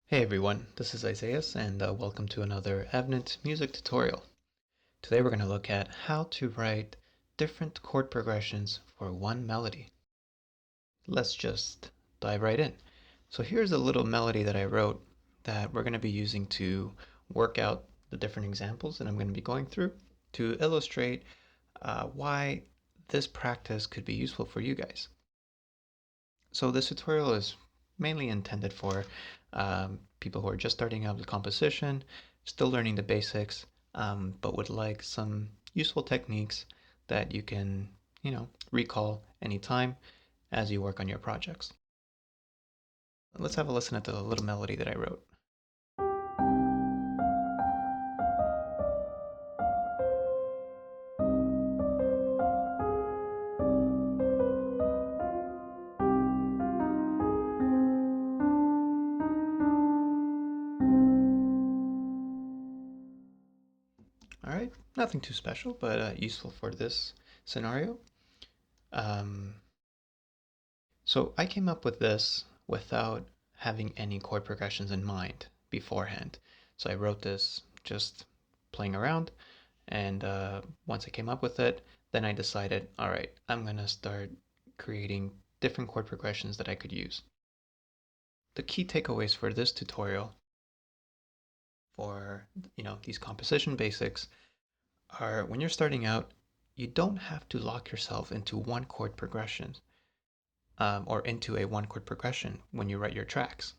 Hey everyone, this is Isaias and welcome to another Avnet music tutorial. Today we're going to look at how to write different chord progressions for one melody. Let's just dive right in. So here's a little melody that I wrote that we're going to be using to work out the different examples that I'm going to be going through to illustrate why this practice could be useful for you guys. So this tutorial is mainly intended for people who are just starting out with composition, still learning the basics, but would like some useful techniques that you can, recall anytime as you work on your projects. Let's have a listen at the little melody that I wrote. All right, nothing too special, but useful for this scenario. Um, so I came up with this without having any chord progressions in mind beforehand. So I wrote this just playing around, and once I came up with it, then I decided, all right, I'm gonna start creating different chord progressions that I could use. The key takeaways for this tutorial for these composition basics are when you're starting out, you don't have to lock yourself into one chord progression or into a one chord progression when you write your tracks.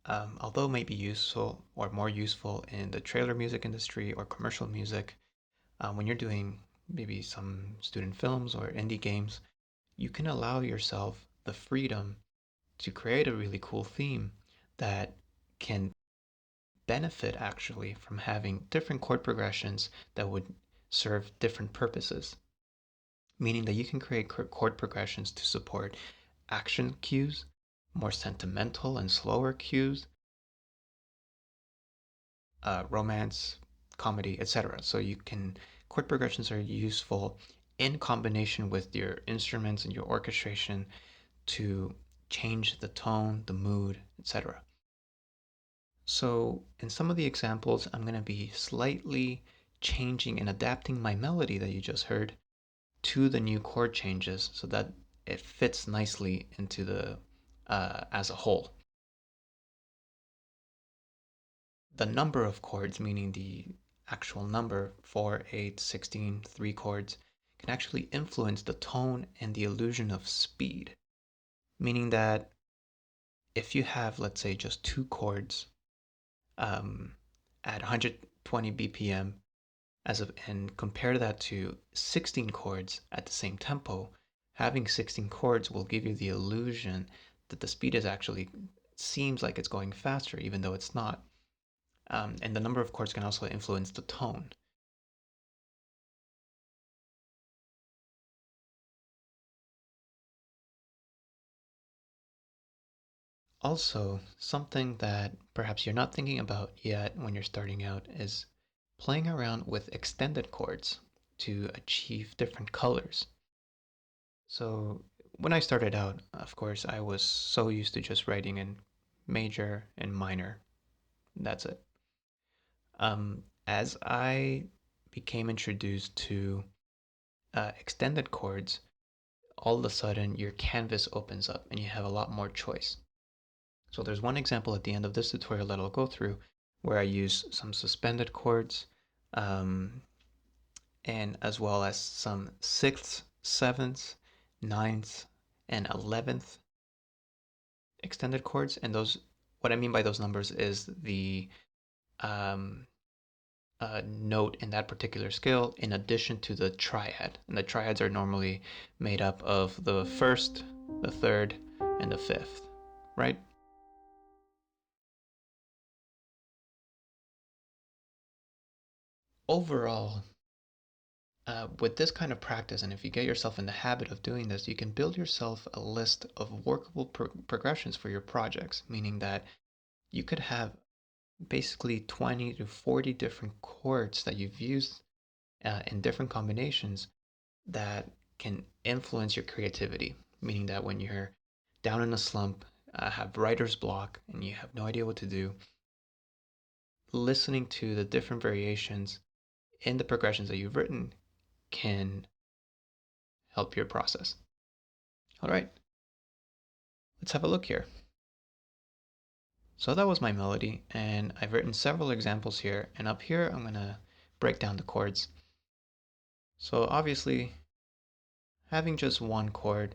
Although it may be useful or more useful in the trailer music industry or commercial music, when you're doing maybe some student films or indie games, you can allow yourself the freedom to create a really cool theme that can benefit actually from having different chord progressions that would serve different purposes. Meaning that you can create chord progressions to support action cues, more sentimental and slower cues, romance, comedy, etc. So you can chord progressions are useful in combination with your instruments and your orchestration to change the tone, the mood, etc. So in some of the examples, I'm going to be slightly changing and adapting my melody that you just heard to the new chord changes so that it fits nicely into the as a whole. The number of chords, meaning the actual number 4, 8, 16, 3 chords, can actually influence the tone and the illusion of speed. Meaning that if you have, let's say, just 2 chords um, at 120 BPM and compare that to 16 chords at the same tempo, having 16 chords will give you the illusion that the speed is actually seems like it's going faster, even though it's not. And the number of chords can also influence the tone. Also, something that perhaps you're not thinking about yet when you're starting out is playing around with extended chords to achieve different colors. So when I started out, of course, I was so used to just writing in major and minor. That's it. As I became introduced to extended chords, all of a sudden your canvas opens up and you have a lot more choice. So there's one example at the end of this tutorial that I'll go through where I use some suspended chords um, and as well as some sixths, sevenths, ninths, and 11th extended chords. And those, what I mean by those numbers is the um, note in that particular scale in addition to the triad. And the triads are normally made up of the first, the third, and the fifth, right? Overall, with this kind of practice, and if you get yourself in the habit of doing this, you can build yourself a list of workable progressions for your projects, meaning that you could have basically 20 to 40 different chords that you've used in different combinations that can influence your creativity, meaning that when you're down in a slump, have writer's block and you have no idea what to do, listening to the different variations in the progressions that you've written can help your process. All right, let's have a look here. So that was my melody, and I've written several examples here, and up here I'm gonna break down the chords. So obviously, having just one chord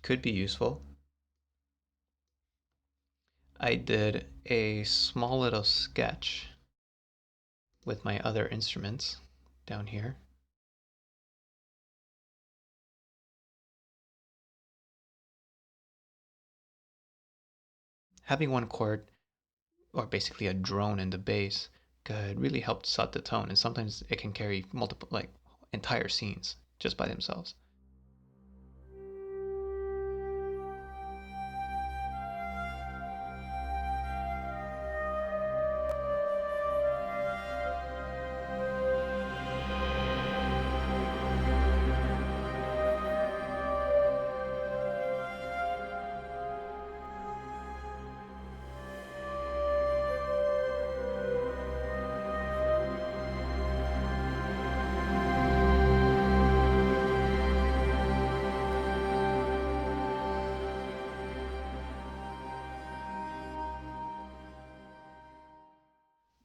could be useful. I did a small little sketch with my other instruments down here. Having one chord, or basically a drone in the bass, could really help set the tone, and sometimes it can carry multiple, like entire scenes just by themselves.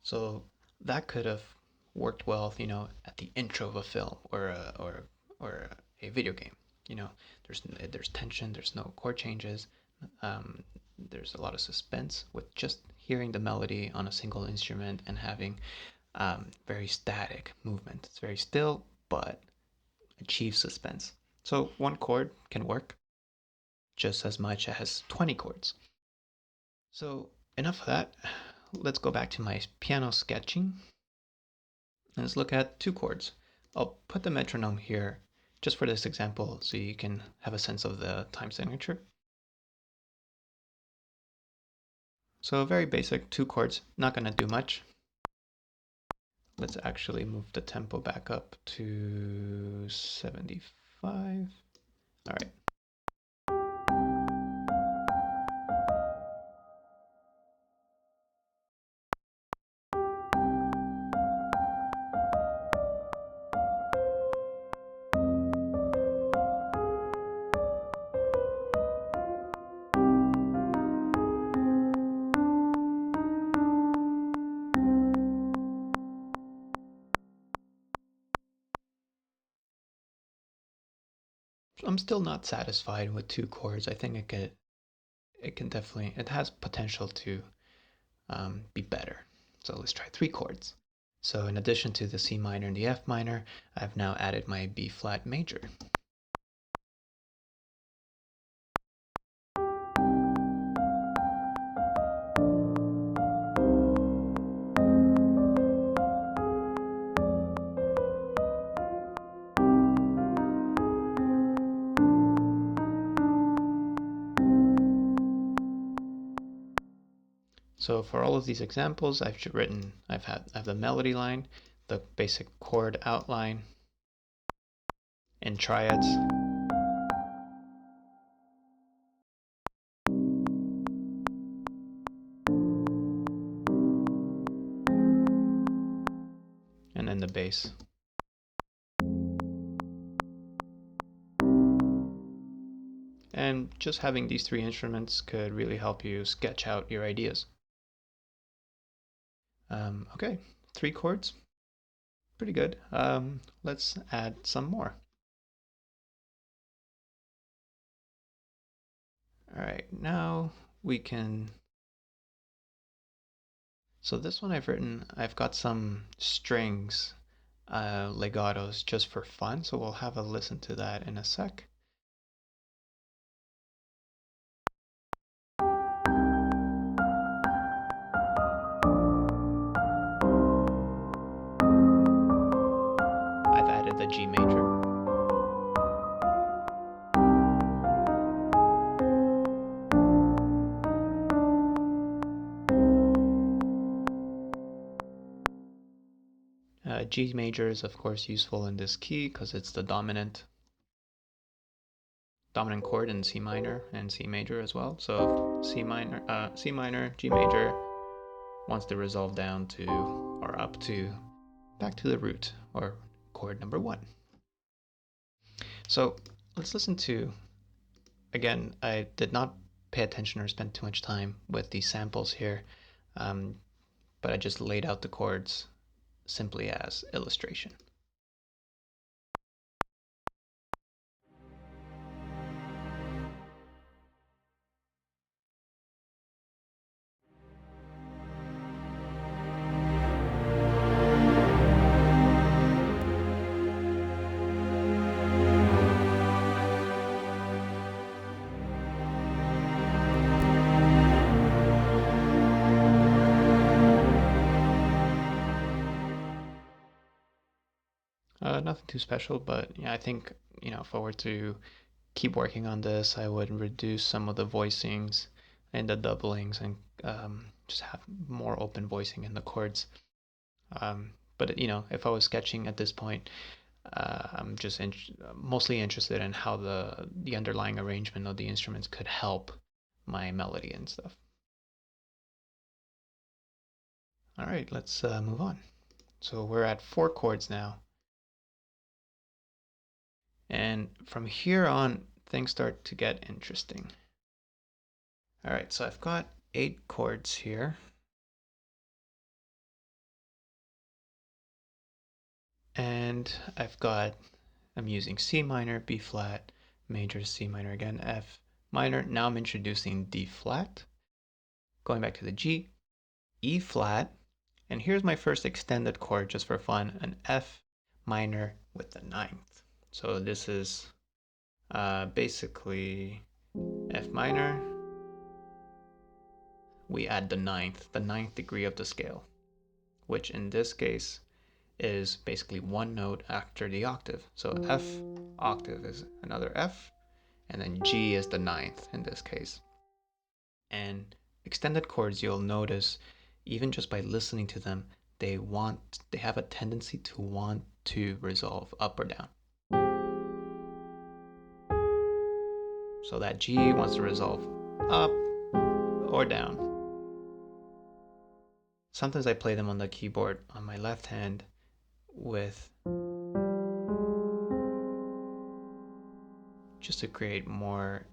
So that could have worked well, at the intro of a film or a video game. There's tension, there's no chord changes, um, there's a lot of suspense with just hearing the melody on a single instrument and having very static movement. It's very still, but achieves suspense. So one chord can work just as much as 20 chords. So enough of that. Let's go back to my piano sketching. Let's look at two chords. I'll put the metronome here just for this example so you can have a sense of the time signature. So very basic, two chords, not going to do much. Let's actually move the tempo back up to 75. All right. I'm still not satisfied with two chords. I think it has potential to be better. So let's try three chords. So in addition to the C minor and the F minor, I've now added my B flat major. So for all of these examples, I have the melody line, the basic chord outline in triads. And then the bass. And just having these three instruments could really help you sketch out your ideas. Okay, three chords, pretty good. Let's add some more. All right, now we can. So this one I've got some strings legatos just for fun, so we'll have a listen to that in a sec. I've added the G major. G major is of course useful in this key because it's the dominant. dominant chord in C minor and C major as well. So C minor, G major wants to resolve down to, or up to, back to the root, or chord number 1. So let's listen to, again, I did not pay attention or spend too much time with the samples here, but I just laid out the chords simply as illustration. Nothing too special, but yeah, I think, if I were to keep working on this, I would reduce some of the voicings and the doublings and just have more open voicing in the chords. But if I was sketching at this point, I'm just mostly interested in how the underlying arrangement of the instruments could help my melody and stuff. All right, let's move on. So we're at 4 chords now. And from here on, things start to get interesting. All right, so I've got 8 chords here. And I'm using C minor, B flat, major, C minor again, F minor. Now I'm introducing D flat, going back to the G, E flat, and here's my first extended chord just for fun, an F minor with the 9th. So this is basically F minor. We add the 9th degree of the scale, which in this case is basically one note after the octave. So F octave is another F, and then G is the 9th in this case. And extended chords, you'll notice, even just by listening to them, they have a tendency to want to resolve up or down. So that G wants to resolve up or down. Sometimes I play them on the keyboard on my left hand with just to create more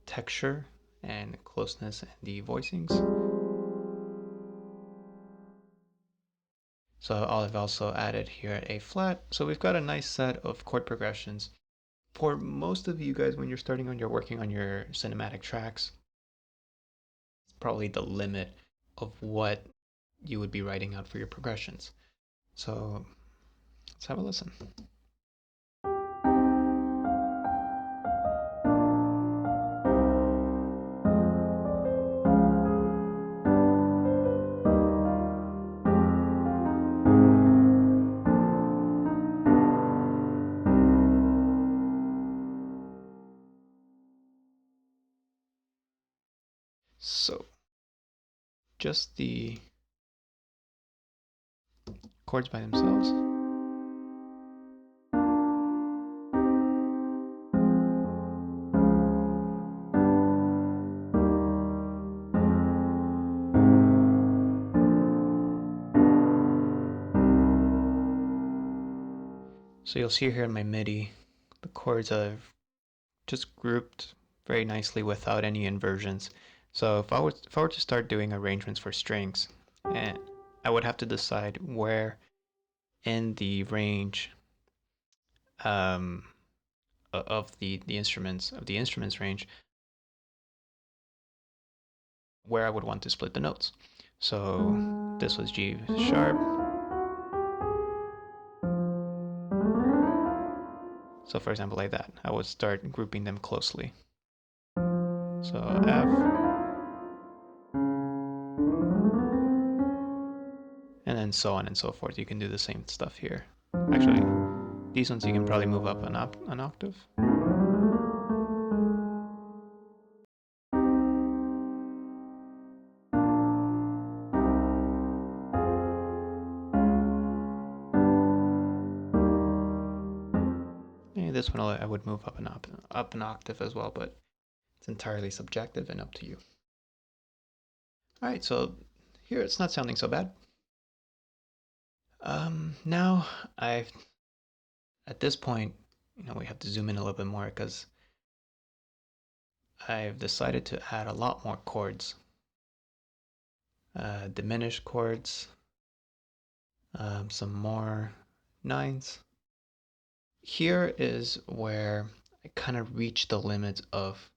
texture and closeness in the voicings. So I've also added here A flat. So we've got a nice set of chord progressions. For most of you guys, when you're starting on, you're working on your cinematic tracks, it's probably the limit of what you would be writing out for your progressions. So let's have a listen. So just the chords by themselves. So you'll see here in my MIDI, the chords I've just grouped very nicely without any inversions. So if I were to start doing arrangements for strings, and I would have to decide where in the range of the instruments range where I would want to split the notes. So this was G sharp. So for example, like that, I would start grouping them closely. So F, and then so on and so forth. You can do the same stuff here. Actually, these ones you can probably move up an octave. this one I would move up an octave as well, but it's entirely subjective and up to you. All right, so here it's not sounding so bad. Now at this point, we have to zoom in a little bit more because I've decided to add a lot more chords. Diminished chords, some more nines. Here is where I kind of reach the limits of,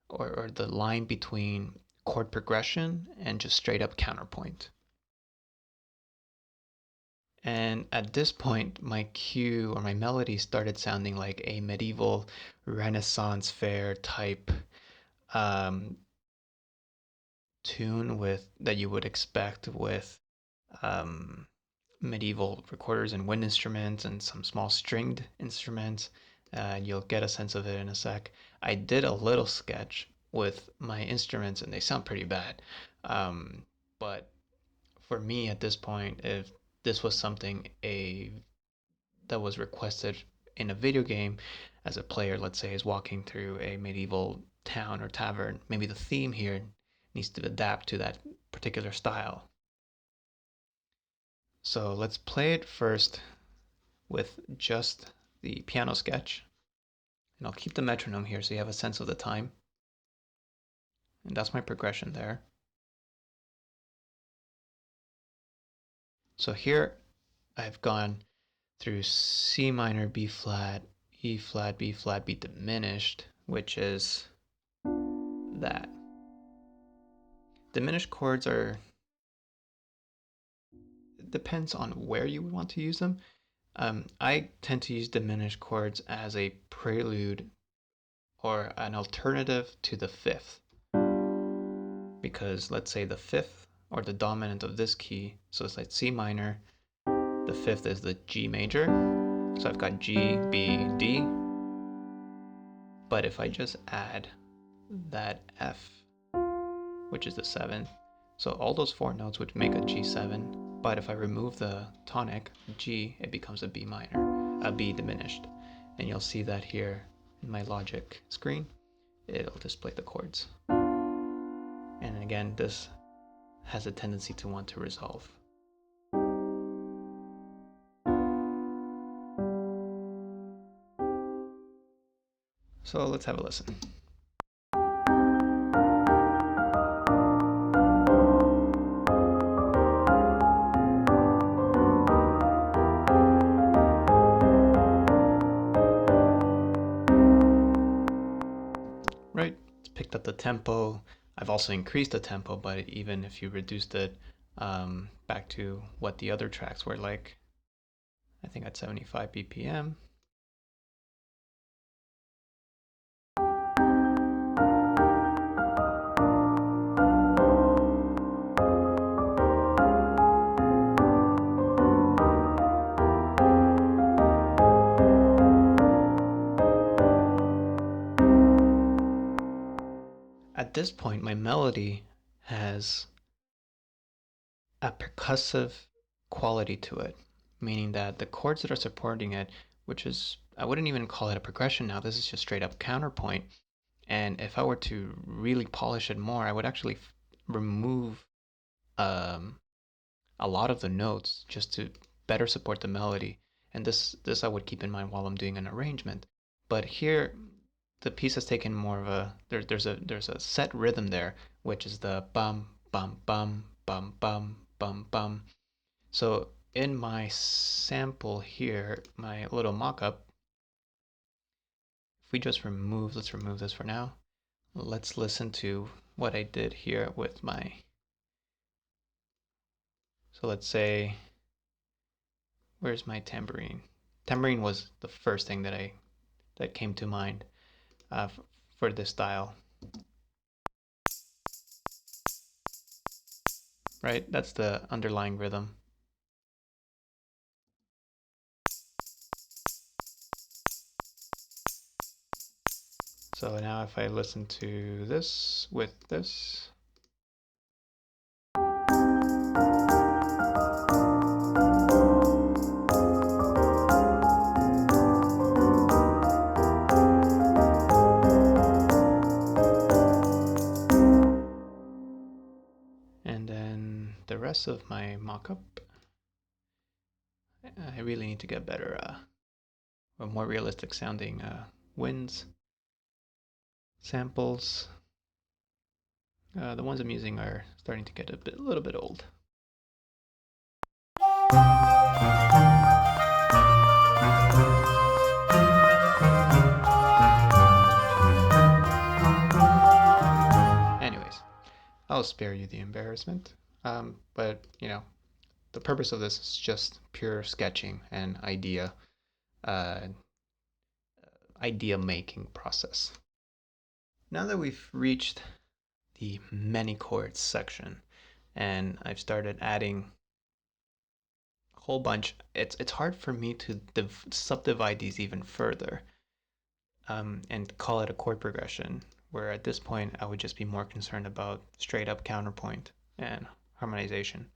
or the line between chord progression and just straight up counterpoint. And at this point, my cue or my melody started sounding like a medieval Renaissance fair type tune that you would expect with medieval recorders and wind instruments and some small stringed instruments. You'll get a sense of it in a sec. I did a little sketch with my instruments and they sound pretty bad. But for me at this point, if this was something that was requested in a video game, as a player, let's say, is walking through a medieval town or tavern, maybe the theme here needs to adapt to that particular style. So let's play it first with just the piano sketch. And I'll keep the metronome here so you have a sense of the time. And that's my progression there. So here I've gone through C minor, B flat, E flat, B flat, B diminished, which is that. Diminished chords depends on where you would want to use them. I tend to use diminished chords as a prelude or an alternative to the fifth. Because let's say the fifth or the dominant of this key, so it's like C minor, the fifth is the G major. So I've got G, B, D. But if I just add that F, which is the seventh, so all those four notes would make a G7. But if I remove the tonic, G, it becomes a B minor, a B diminished. And you'll see that here in my Logic screen. It'll display the chords. And again, this has a tendency to want to resolve. So let's have a listen. Right, it's picked up the tempo. I've also increased the tempo, but even if you reduced it back to what the other tracks were like, I think at 75 BPM. At this point, my melody has a percussive quality to it, meaning that the chords that are supporting it, which is, I wouldn't even call it a progression now, this is just straight up counterpoint. And if I were to really polish it more, I would actually remove a lot of the notes just to better support the melody. And this I would keep in mind while I'm doing an arrangement. But here, the piece has taken more of a there's a set rhythm there, which is the bum bum bum bum bum bum bum. So in my sample here, my little mock-up, if we just let's remove this for now. Let's listen to what I did here with my, so let's say, where's my tambourine? Tambourine was the first thing that came to mind for this style. Right, that's the underlying rhythm. So now if I listen to this with this, And then the rest of my mockup, I really need to get better, or more realistic sounding winds, samples. The ones I'm using are starting to get a little bit old. Anyways, I'll spare you the embarrassment. But the purpose of this is just pure sketching and uh, idea making process. Now that we've reached the many chords section, and I've started adding a whole bunch, it's hard for me to subdivide these even further, and call it a chord progression. Where at this point I would just be more concerned about straight up counterpoint and harmonization.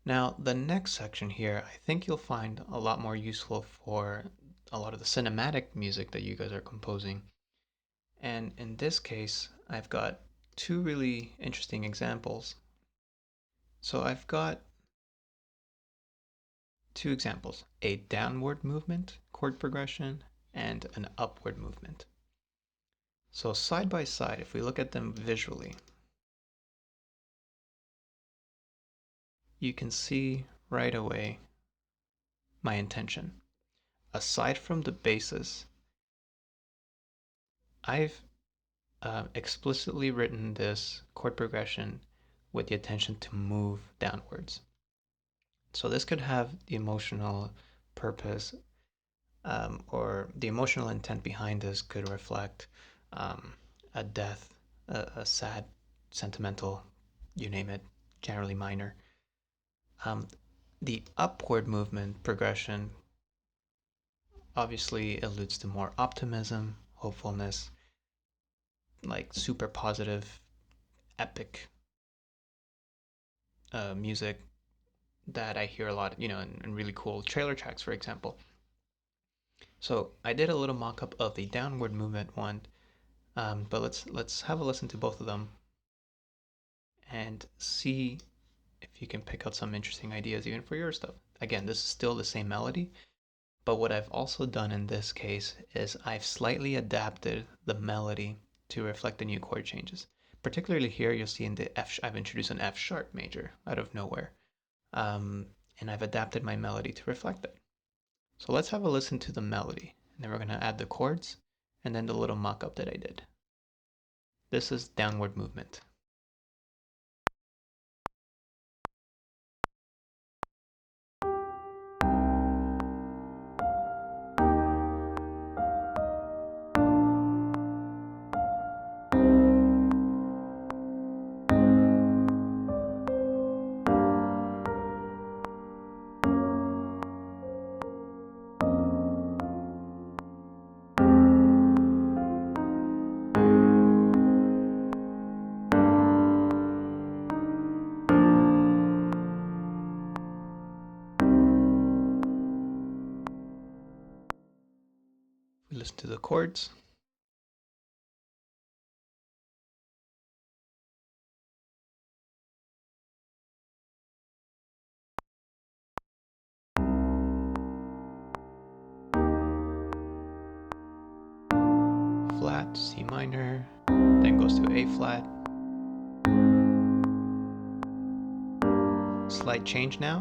Now, the next section here, I think you'll find a lot more useful for a lot of the cinematic music that you guys are composing. And in this case, I've got two really interesting examples. So I've got two examples, a downward movement chord progression and an upward movement. So side by side, if we look at them visually, you can see right away my intention. Aside from the basis, I've explicitly written this chord progression with the intention to move downwards. So this could have the emotional purpose, or the emotional intent behind this could reflect a death, a sad, sentimental, you name it, generally minor. The upward movement progression obviously alludes to more optimism, hopefulness, like super positive, epic music that I hear a lot, in really cool trailer tracks, for example. So I did a little mock-up of the downward movement one, but let's have a listen to both of them and see if you can pick out some interesting ideas even for your stuff. Again, this is still the same melody, but what I've also done in this case is I've slightly adapted the melody to reflect the new chord changes. Particularly here, you'll see in the F, I've introduced an F sharp major out of nowhere, and I've adapted my melody to reflect that. So let's have a listen to the melody, and then we're going to add the chords and then the little mock-up that I did. This is downward movement. We listen to the chords. Flat, C minor, then goes to A flat. Slight change now.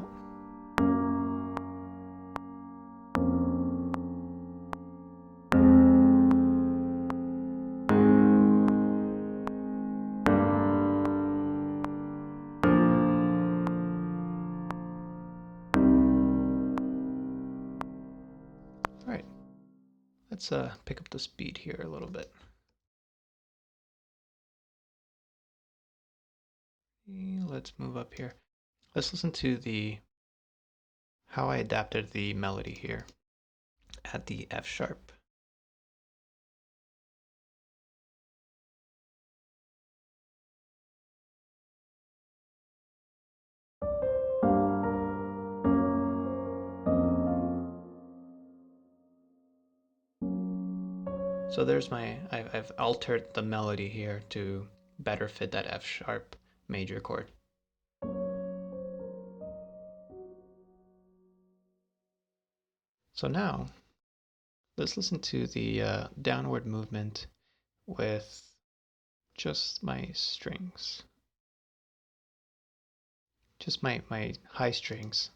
All right, let's pick up the speed here a little bit. Let's move up here. Let's listen to how I adapted the melody here at the F sharp. So there's I've altered the melody here to better fit that F sharp major chord. So now, let's listen to the downward movement with just my strings. Just my high strings.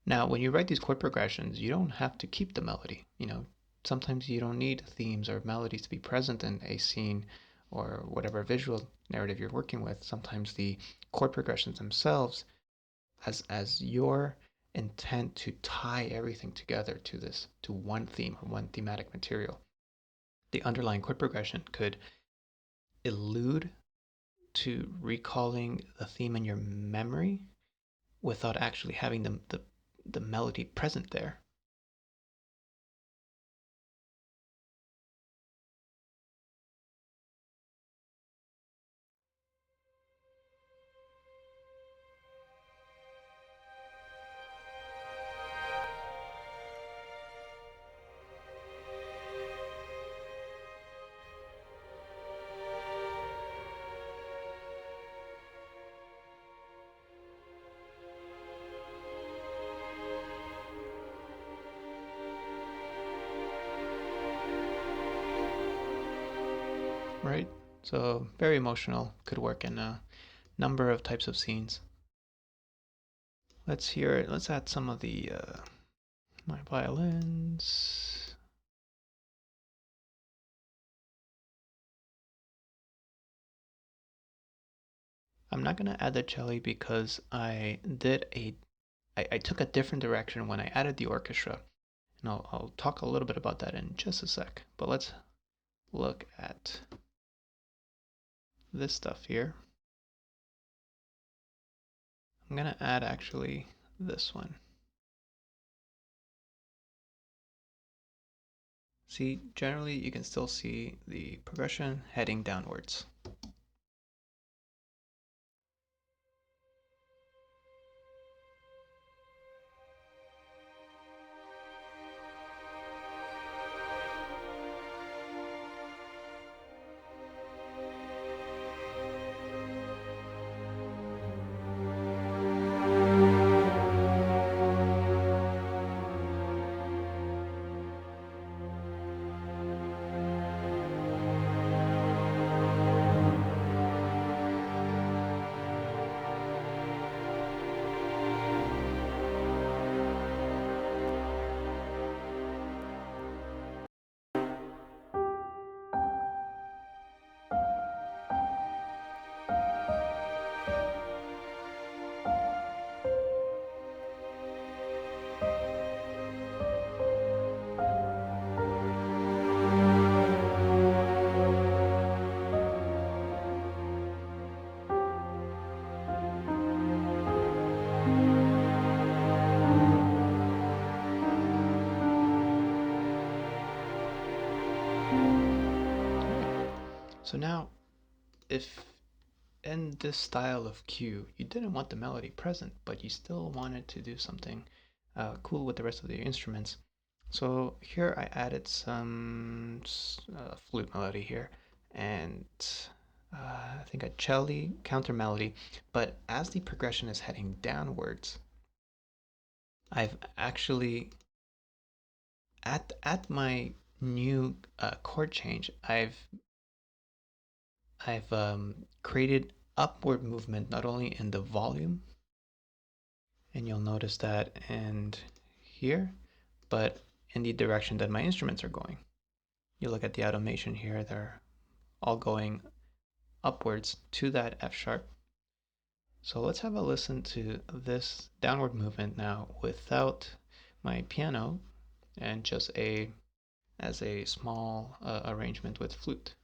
Now, when you write these chord progressions, you don't have to keep the melody. Sometimes you don't need themes or melodies to be present in a scene or whatever visual narrative you're working with. Sometimes the chord progressions themselves, as your intent to tie everything together to one theme or one thematic material. The underlying chord progression could allude to recalling the theme in your memory without actually having the melody present there. Right? So very emotional, could work in a number of types of scenes. Let's hear it. Let's add some of the my violins. I'm not gonna add the cello because I took a different direction when I added the orchestra, and I'll talk a little bit about that in just a sec. But let's look at this stuff here. I'm gonna add actually this one. See, generally you can still see the progression heading downwards. So now, if in this style of cue, you didn't want the melody present, but you still wanted to do something cool with the rest of the instruments. So here I added some flute melody here, and I think a cello counter melody. But as the progression is heading downwards, I've actually at my new chord change, I've created upward movement not only in the volume, and you'll notice that and here, but in the direction that my instruments are going. You look at the automation here, they're all going upwards to that F sharp. So let's have a listen to this downward movement now without my piano and just as a small arrangement with flute.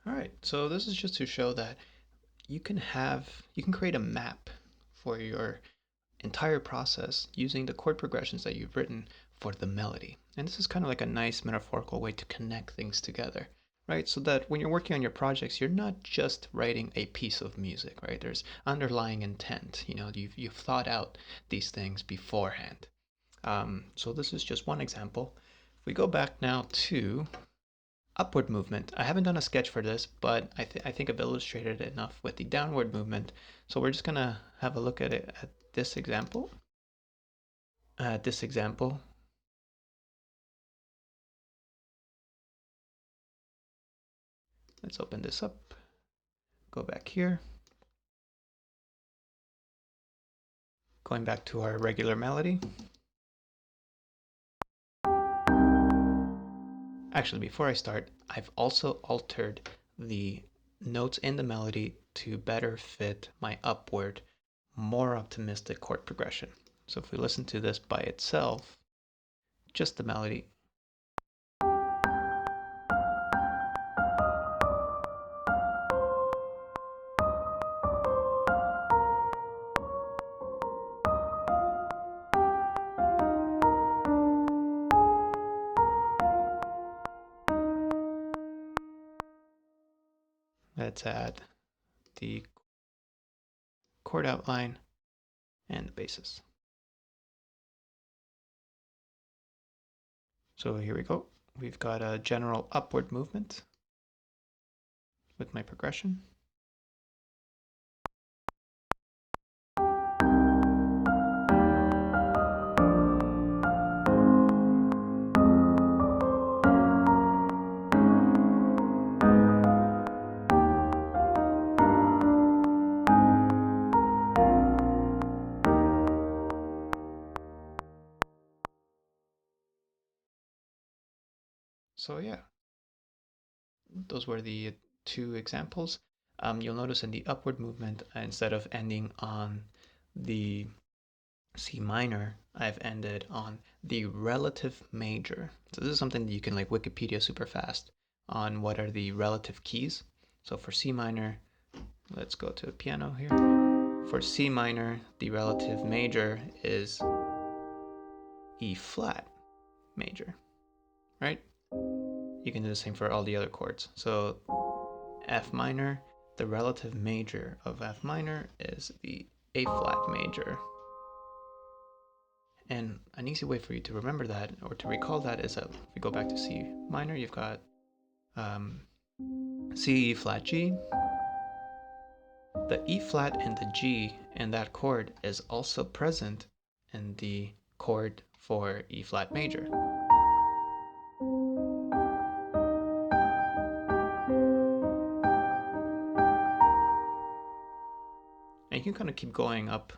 All right, so this is just to show that you can create a map for your entire process using the chord progressions that you've written for the melody. And this is kind of like a nice metaphorical way to connect things together, right? So that when you're working on your projects, you're not just writing a piece of music, right? There's underlying intent. You've thought out these things beforehand. So this is just one example. If we go back now to upward movement, I haven't done a sketch for this, but I think I've illustrated it enough with the downward movement. So we're just gonna have a look at it at this example. Let's open this up, go back here, going back to our regular melody. Actually, before I start, I've also altered the notes in the melody to better fit my upward, more optimistic chord progression. So if we listen to this by itself, just the melody, let's add the chord outline and the basses. So here we go. We've got a general upward movement with my progression. So yeah, those were the two examples. You'll notice in the upward movement, instead of ending on the C minor, I've ended on the relative major. So this is something that you can like Wikipedia super fast on what are the relative keys. So for C minor, let's go to the piano here. For C minor, the relative major is E flat major, right? You can do the same for all the other chords. So F minor, the relative major of F minor is the A flat major. And an easy way for you to remember that or to recall that is that if we go back to C minor, you've got C, E flat, G. The E flat and the G in that chord is also present in the chord for E flat major. And you can kind of keep going up.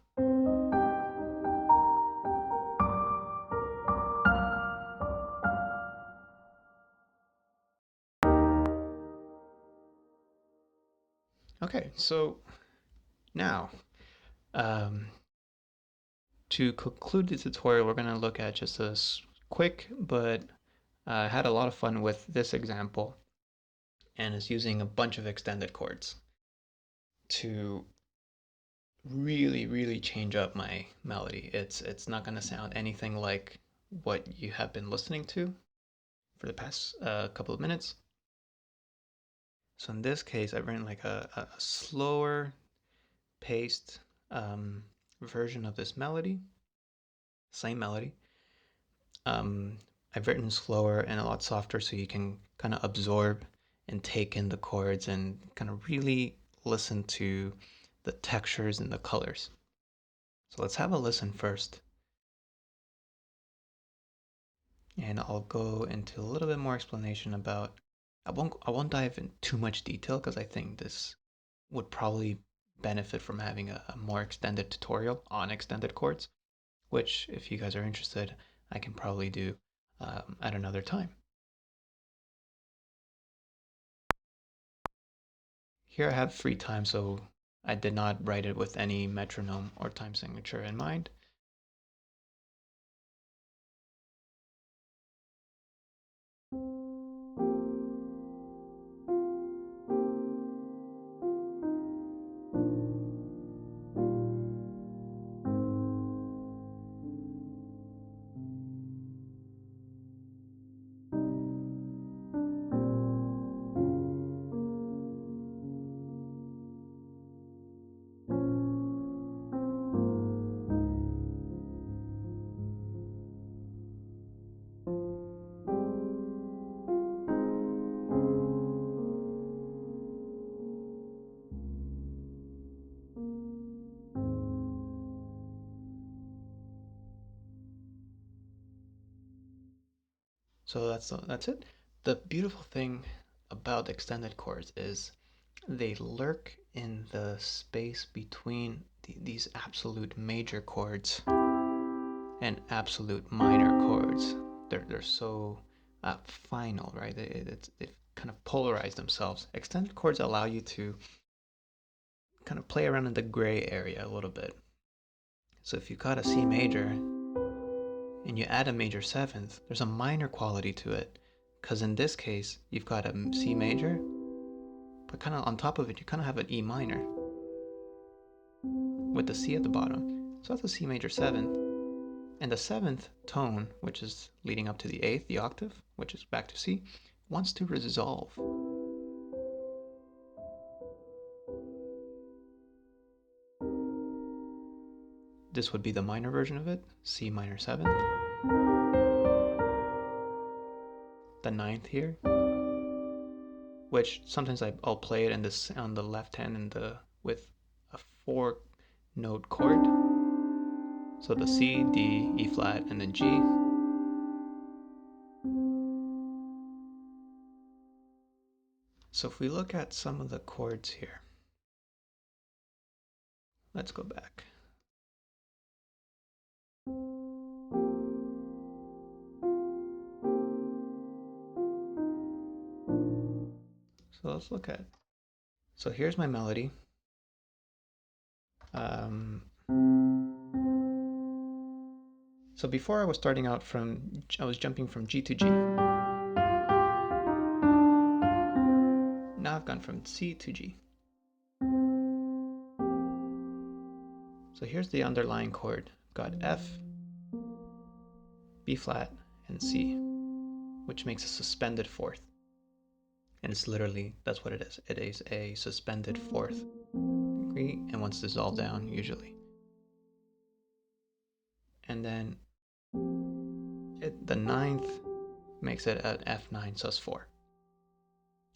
Okay, so now to conclude the tutorial, we're going to look at just a quick, but I had a lot of fun with this example, and it's using a bunch of extended chords to really change up my melody. It's not going to sound anything like what you have been listening to for the past couple of minutes. So in this case, I've written like a slower paced version of this melody, same melody. I've written slower and a lot softer so you can kind of absorb and take in the chords and kind of really listen to the textures and the colors. So let's have a listen first. And I'll go into a little bit more explanation about I won't dive in too much detail because I think this would probably benefit from having a more extended tutorial on extended chords, which if you guys are interested, I can probably do at another time. Here I have free time, so I did not write it with any metronome or time signature in mind. So that's it. The beautiful thing about extended chords is they lurk in the space between these absolute major chords and absolute minor chords. They're so final, right? They've kind of polarized themselves. Extended chords allow you to kind of play around in the gray area a little bit. So if you got a C major and you add a major seventh, there's a minor quality to it. Because in this case, you've got a C major, but kind of on top of it, you kind of have an E minor with the C at the bottom. So that's a C major seventh. And the seventh tone, which is leading up to the eighth, the octave, which is back to C, wants to resolve. This would be the minor version of it, C minor seventh. The ninth here, which sometimes I'll play it in this on the left hand with a 4-note chord. So the C, D, E flat, and then G. So if we look at some of the chords here, let's go back. So let's look at. So here's my melody. So before I was starting out I was jumping from G to G. Now I've gone from C to G. So here's the underlying chord. Got F, B flat, and C, which makes a suspended fourth. And it's literally, that's what it is. It is a suspended fourth degree and wants to dissolve down usually. And then the ninth makes it at F9 sus4.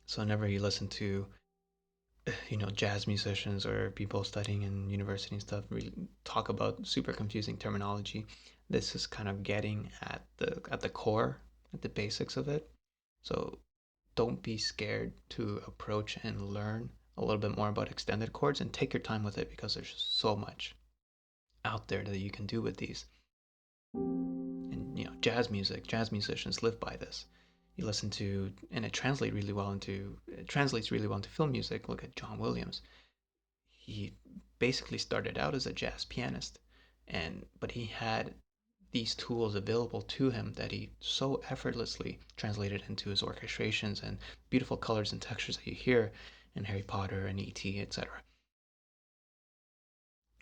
So whenever you listen to jazz musicians or people studying in university and stuff really talk about super confusing terminology, this is kind of getting at the core, at the basics of it. So don't be scared to approach and learn a little bit more about extended chords and take your time with it, because there's so much out there that you can do with these. And jazz musicians live by this. You listen to, and it translates really well into film music. Look at John Williams. He basically started out as a jazz pianist, but he had these tools available to him that he so effortlessly translated into his orchestrations and beautiful colors and textures that you hear in Harry Potter and E.T., etc.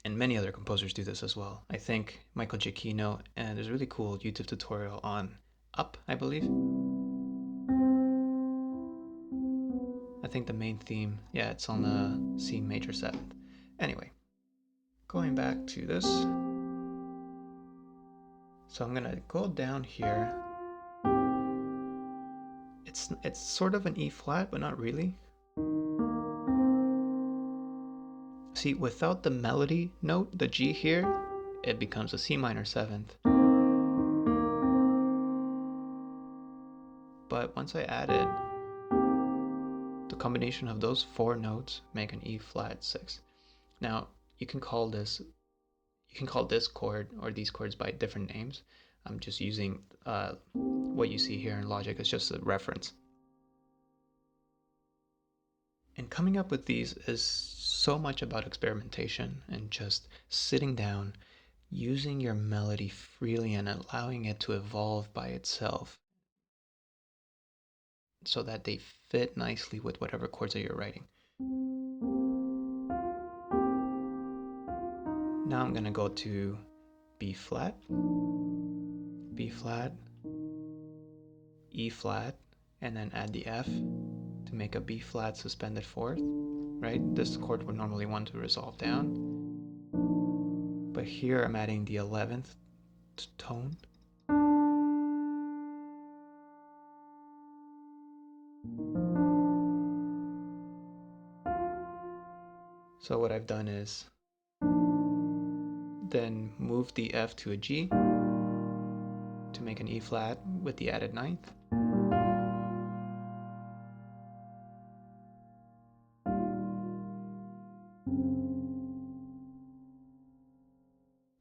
And many other composers do this as well. I think Michael Giacchino, and there's a really cool YouTube tutorial on Up, I believe. I think the main theme, yeah, it's on the C major seventh. Anyway, going back to this. So I'm gonna go down here. It's sort of an E flat, but not really. See, without the melody note, the G here, it becomes a C minor seventh. But once I added, the combination of those 4 notes make an E flat 6. Now, you can call this chord or these chords by different names. I'm just using what you see here in Logic as just a reference. And coming up with these is so much about experimentation and just sitting down, using your melody freely and allowing it to evolve by itself so that they fit nicely with whatever chords that you're writing. Now I'm going to go to B flat, B flat, E flat, and then add the F to make a B flat suspended fourth, right? This chord would normally want to resolve down. But here I'm adding the 11th tone. So what I've done is then move the F to a G to make an E flat with the added ninth.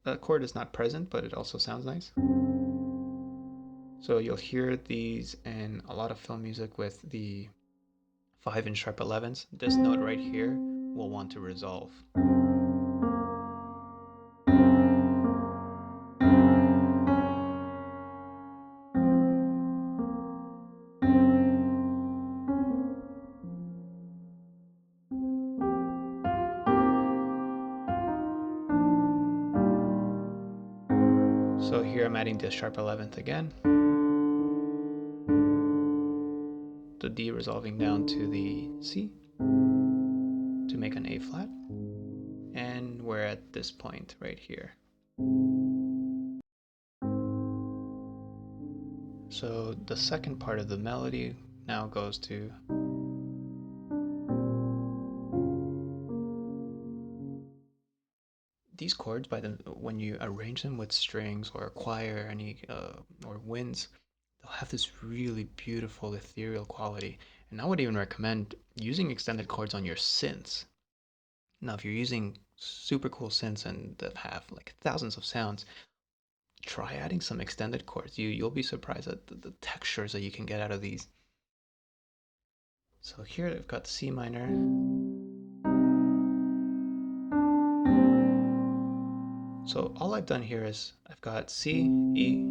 a chord is not present, but it also sounds nice. So you'll hear these in a lot of film music with the 5 and sharp 11s. This note right here will want to resolve. So here I'm adding the sharp 11th again. The D resolving down to the C to make an A flat. And we're at this point right here. So the second part of the melody now goes to these chords. When you arrange them with strings or a choir or winds, they'll have this really beautiful ethereal quality. And I would even recommend using extended chords on your synths. Now, if you're using super cool synths and that have like thousands of sounds, try adding some extended chords. You'll be surprised at the textures that you can get out of these. So here I've got C minor. So all I've done here is I've got C, G,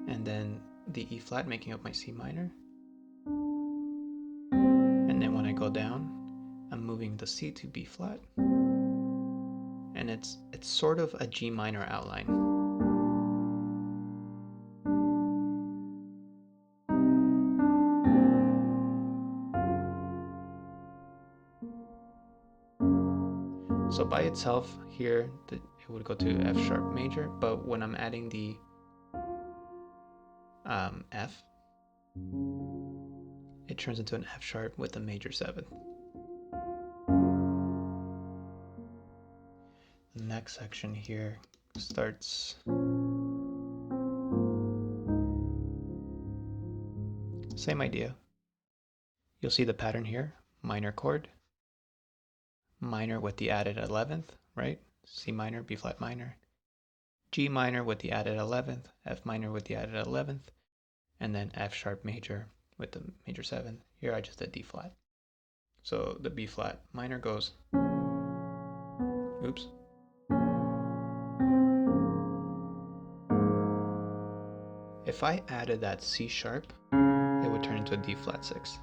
and then the E flat making up my C minor. And then when I go down, I'm moving the C to B flat. And it's sort of a G minor outline. So by itself here, it would go to F sharp major, but when I'm adding the F, it turns into an F sharp with a major 7th. The next section here starts same idea. You'll see the pattern here, minor chord, minor with the added 11th, right? C minor, B flat minor, G minor with the added 11th, F minor with the added 11th, and then F sharp major with the major 7th. Here I just did D flat. So the B flat minor goes, oops. If I added that C sharp, it would turn into a D flat 6.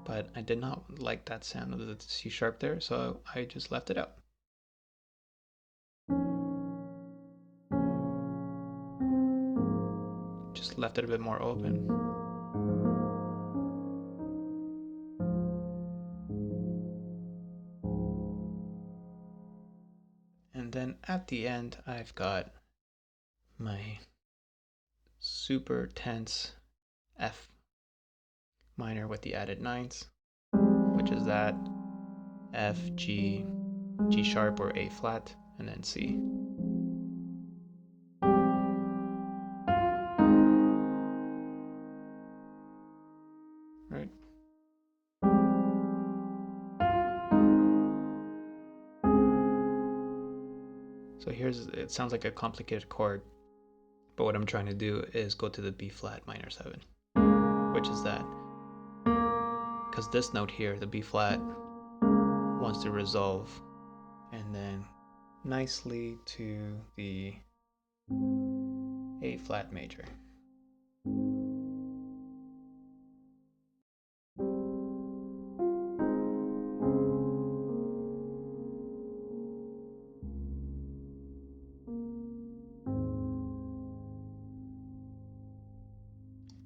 But I did not like that sound of the C sharp there, so I just left it out. Just left it a bit more open. And then at the end, I've got my super tense F minor with the added 9ths, which is that F, G, G sharp or A flat, and then C. Right. So it sounds like a complicated chord, but what I'm trying to do is go to the B flat minor 7, which is that. Because this note here, the B flat, wants to resolve and then nicely to the A flat major.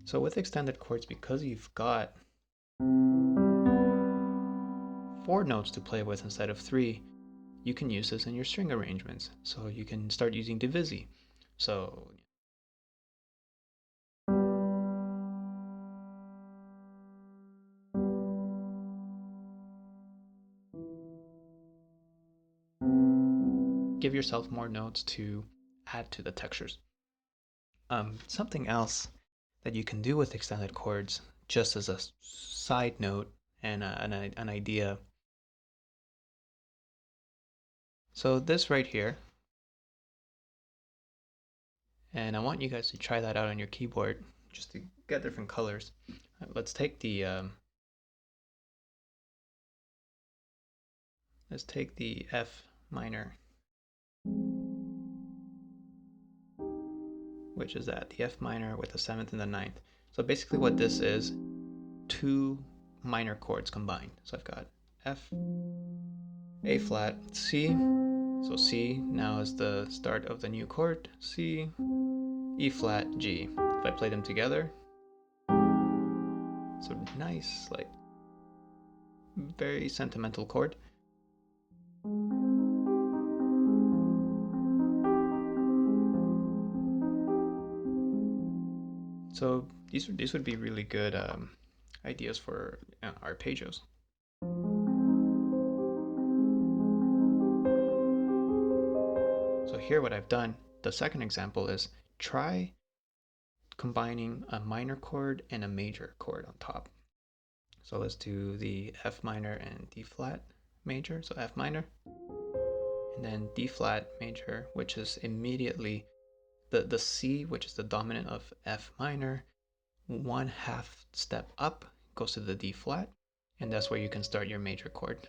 So with extended chords, because you've got 4 notes to play with instead of 3, you can use this in your string arrangements. So you can start using divisi. So give yourself more notes to add to the textures. Something else that you can do with extended chords, just as a side note and an idea, So this right here, and I want you guys to try that out on your keyboard just to get different colors. Let's take the F minor, which is that the F minor with the 7th and the 9th. So basically what this is, two minor chords combined. So I've got F, A flat, C. So C now is the start of the new chord, C, E flat, G. If I play them together, so nice, like very sentimental chord. So these would be really good ideas for arpeggios. So here what I've done, the second example is try combining a minor chord and a major chord on top. So let's do the F minor and D flat major, so F minor, and then D flat major, which is immediately the C, which is the dominant of F minor, 1/2 step up goes to the D flat, and that's where you can start your major chord.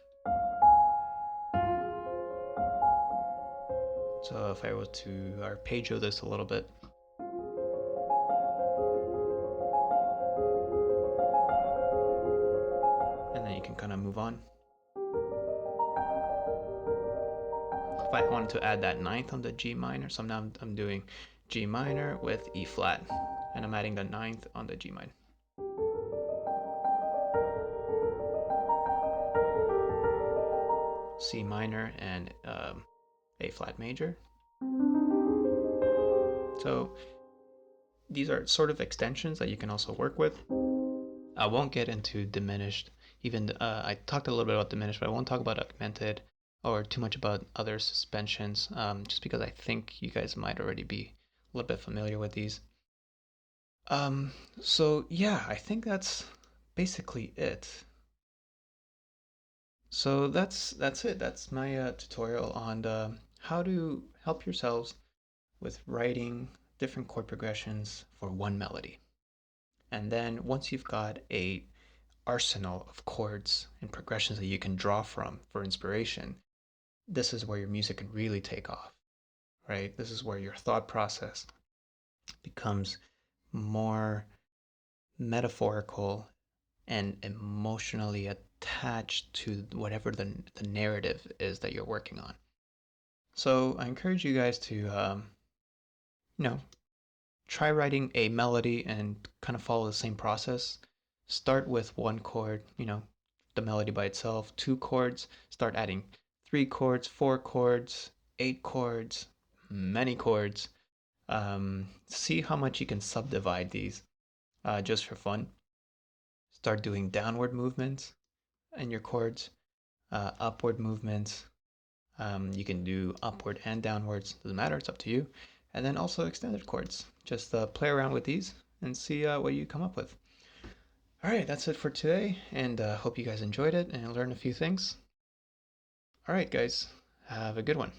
So if I were to arpeggio this a little bit, and then you can kind of move on. If I wanted to add that 9th on the G minor, so now I'm doing G minor with E flat, and I'm adding the 9th on the G minor. C minor and A flat major. So these are sort of extensions that you can also work with. I won't get into diminished, even I talked a little bit about diminished, but I won't talk about augmented or too much about other suspensions, just because I think you guys might already be a little bit familiar with these. So yeah, I think that's basically it. So that's it. That's my tutorial on how to help yourselves with writing different chord progressions for one melody. And then once you've got a arsenal of chords and progressions that you can draw from for inspiration, this is where your music can really take off, right? This is where your thought process becomes more metaphorical and emotionally attached to whatever the narrative is that you're working on. So I encourage you guys to, you know, try writing a melody and kind of follow the same process. Start with one chord, the melody by itself, two chords, start adding three chords, four chords, eight chords, many chords. See how much you can subdivide these just for fun. Start doing downward movements in your chords, upward movements. You can do upward and downwards, doesn't matter, it's up to you. And then also extended chords. Just play around with these and see what you come up with. All right, that's it for today, and hope you guys enjoyed it and learned a few things. All right, guys, have a good one.